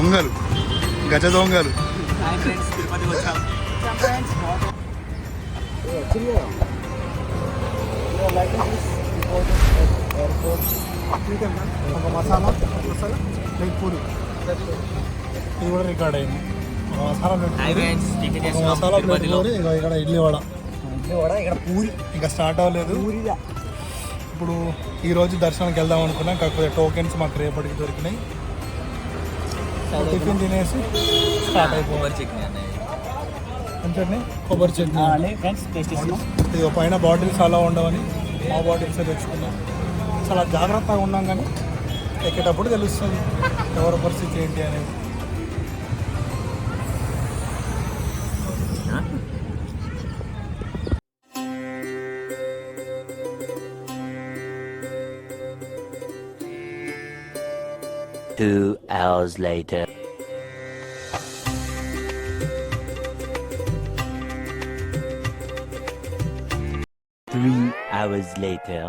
దొంగలు, గజ దొంగలు. ఒక మసాలా ప్లేట్ పూరి ఇది కూడా రికార్డ్ అయింది. మసాలా ప్లేట్ పూరి ఇక్కడ ఇడ్లీ వడ ఇక్కడ పూరి ఇంకా స్టార్ట్ అవ్వలేదు. ఇప్పుడు ఈరోజు దర్శనానికి వెళ్దాం అనుకున్నాం, కాకపోతే టోకెన్స్ మాకు రేపటికి దొరికినాయి. టిఫిన్ తినేసి స్టార్ట్ అయిపోవాలి. కొబ్బరి చట్నీ ఇది పైన బాటిల్స్ అలా ఉండవని మా బాటిల్స్ తెచ్చుకున్నాం. చాలా జాగ్రత్తగా ఉన్నాం, కానీ ఎక్కేటప్పుడు తెలుస్తుంది ఎవరి పరిస్థితి ఏంటి అనేది. Two hours later. 3 hours later.